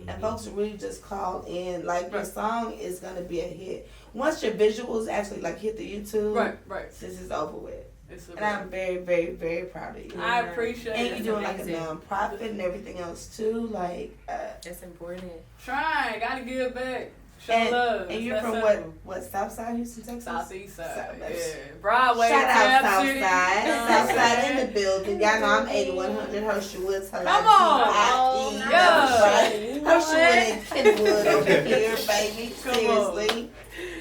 and folks really just call in. Like your song is gonna be a hit once your visuals actually like hit the YouTube. Right. This is over with, It's and I'm very, very, very proud of you. I appreciate And it. you're doing like a amazing. non-profit and everything else too. Like, That's important. Trying, gotta give back. Show and, love. and It's you're that from simple. what Southside Houston, Texas? Southeast side. South- Yeah. Broadway. Shout out Tab City. Southside. You know what I'm Southside saying? in the building. Y'all know I'm 8100 Hersheywood. Come on. Yeah. Hersheywood and Kenwood over here, baby. Come on. Seriously.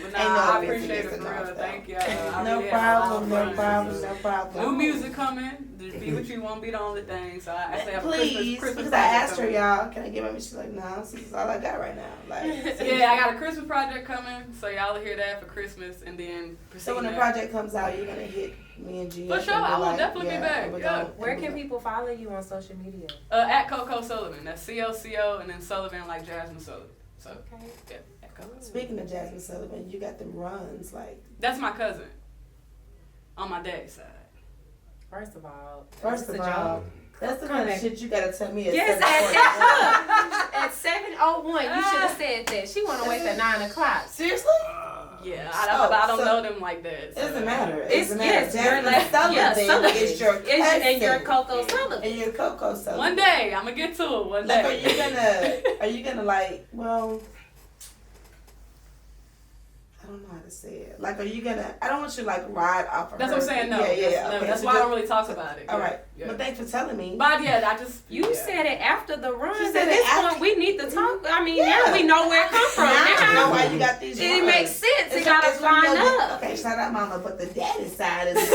But nah, Ain't no I offense appreciate it against for the real. North, Thank though. y'all. I No really had a lot of problem, fun. no problem. New music coming. Just be what you won't be the only thing. So I actually have a Please, Christmas because I project asked her, coming. y'all, can I give her? She's like, no, this is all I got right now. Like, Yeah, I got a Christmas project coming, so y'all will hear that for Christmas, and then so when the that. project comes out, you're gonna hit me and G. For up sure, and be I will like, definitely be back, we're yeah. gonna- Where we're can gonna- people follow you on social media? At CoCo Sullivan. That's CoCo and then Sullivan like Jasmine Sullivan. So Okay. yeah, at CoCo. Speaking of Jasmine Sullivan, you got them runs like. That's my cousin. On my dad's side. First of all, First of all, that's the kind of shit you gotta tell me. At yes, 7:40. at 7:01, you should have said that. She want to wait till 9 o'clock. Seriously? Yeah, I don't so- know them like that. It doesn't matter. It It's doesn't matter. yes, Jasmine Sullivan Sullivan. is your cousin. and you're CoCo Sullivan. And you're CoCo Sullivan. One day, I'm gonna get to it. One Like, day. are you gonna like? Well, I don't know how to say it. Like, are you gonna? I don't want you to like ride off of That's her. what I'm saying. No, Yeah. no, Okay, that's so why I just- don't really talk about it. All Yeah, right, yeah. but thanks for telling me. But yeah, I just You said it after the run. She At said it this after- point, we need to talk. I mean, Yeah. now we know where it comes from. Now I know Now why you got these. it runs. makes sense. It It's gotta from line your- up. Okay, shout out mama, but the daddy side is.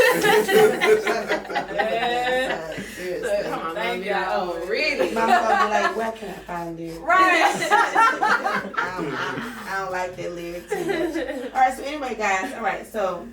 Seriously. Come on, Thank baby. Like, oh, really? Mama gonna be like, where can I find it? Right. I don't like that lyric too much. All right, so anyway, guys. All right, so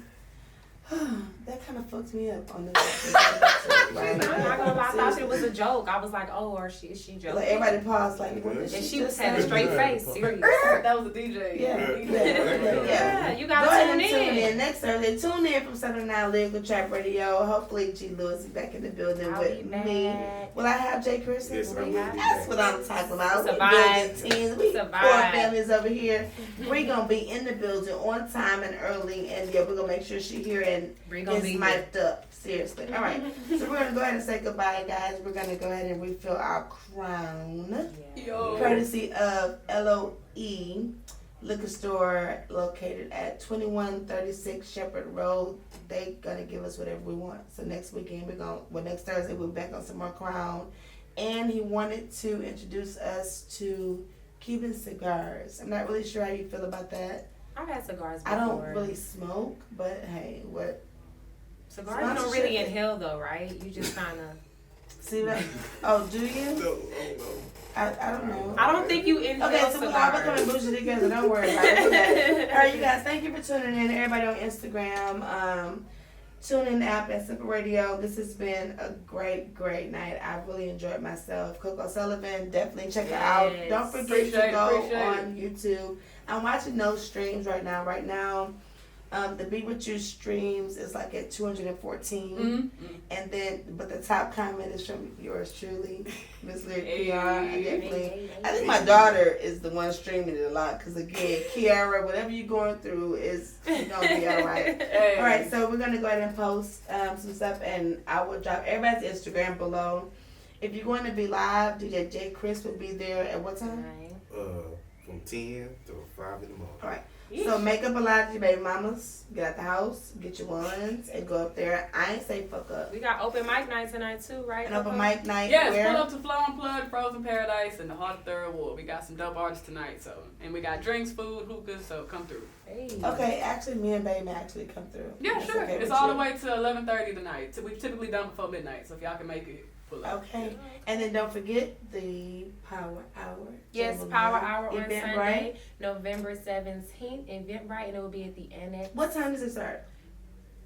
that kind of fucked me up on this. I'm not gonna lie. I thought it was a joke. I was like, oh, or is she joking? Like everybody paused, like, what did And she just had a say? straight face. Serious. that was a DJ. Yeah. Yeah, you Go gotta ahead tune and tune in. in next Thursday. Tune in from 7-9 Lyrical Trap Radio. Hopefully, G. Lewis is back in the building I'll with be me. back. Will I have Jay Chris? Yes, I will be That's back. what I'm talking about. It's a We vibe. building teams. We It's a four vibe. families over here. We're gonna be in the building on time and early, and yeah, we're gonna make sure she here and We're gonna is be here. mic'd up. Seriously. All right. So we're gonna go ahead and say goodbye, guys. We're gonna go ahead and refill our crown. Yo. Courtesy of LOE Liquor Store located at 2136 Shepherd Road. They gonna give us whatever we want. So next weekend next Thursday we'll be back on some more Crown. And he wanted to introduce us to Cuban cigars. I'm not really sure how you feel about that. I've had cigars I before. don't really smoke, but hey, what? Cigars you don't Sponsorship. really inhale though, right? You just kind of. See that? Oh, do you? No, oh no. I don't know. I don't think you inhale Okay, so we're all becoming cigars. bougie together. Don't worry about it. Okay. All right, you guys, thank you for tuning in. Everybody on Instagram, tune in the app at Simple Radio. This has been a great night. I really enjoyed myself. CoCo Sullivan, definitely check her out. Yes. Don't forget Appreciate to it, go appreciate on YouTube. I'm watching those streams right now. The Be With You streams is like at 214. Mm-hmm. And then, but the top comment is from yours truly, Miss Lyric Hey. Kiara. I think my daughter is the one streaming it a lot because again, Kiara, whatever you're going through is gonna be all right. Hey. All right, so we're gonna go ahead and post some stuff, and I will drop everybody's Instagram below. If you're going to be live, DJ J. Chris will be there at what time? From 10 to 5 in the morning. All right. So make up a lot of your baby mamas. Get out the house, get your ones, and go up there. I ain't say fuck up. We got open mic night tonight too, right? An open mic night. Yes, where? pull up to Flow Unplugged, Frozen Paradise, and the Heart of Third Ward. We got some dope artists tonight, and we got drinks, food, hookahs, so come through. Hey. Okay, actually, me and Baby may actually come through. Yeah, That's sure. okay It's with all you. the way to 11:30 tonight. So we typically done before midnight, so if y'all can make it, pull up. Okay, and then don't forget the Power Hour. Yes, Gentlemen. Power Hour on Eventbrite. Sunday, November 17th, Eventbrite, and it will be at the Annex. What time does it start?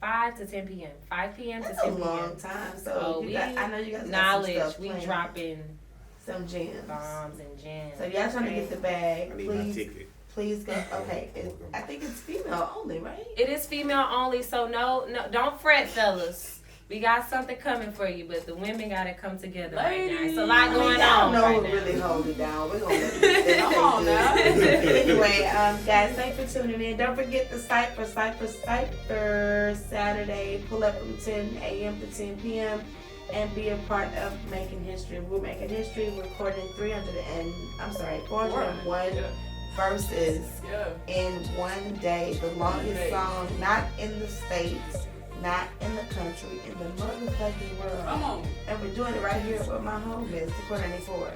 5 to 10 p.m. 5 p.m. to That's 10 a p.m. long time. So Oh, I know you guys got some Knowledge, stuff we planned. dropping Some gems. bombs and jams. So if y'all trying to get the bag, I need my please, ticket. please go. Okay, I think it's female only, right? It is female only, so no, don't fret, fellas. We got something coming for you, but the women gotta come together right now. It's a lot going y'all on know right who now. really hold it down. We're gonna let it Come on now. Anyway, guys, thanks for tuning in. Don't forget the Cypher Saturday. Pull up from 10 a.m. to 10 p.m. and be a part of making history. We're making history. We're recording 401 Yeah. verses Yeah. in one day. The longest song, not in the States, not in the country, in the motherfucking world. Come on. And we're doing it right here with my home is the Core94.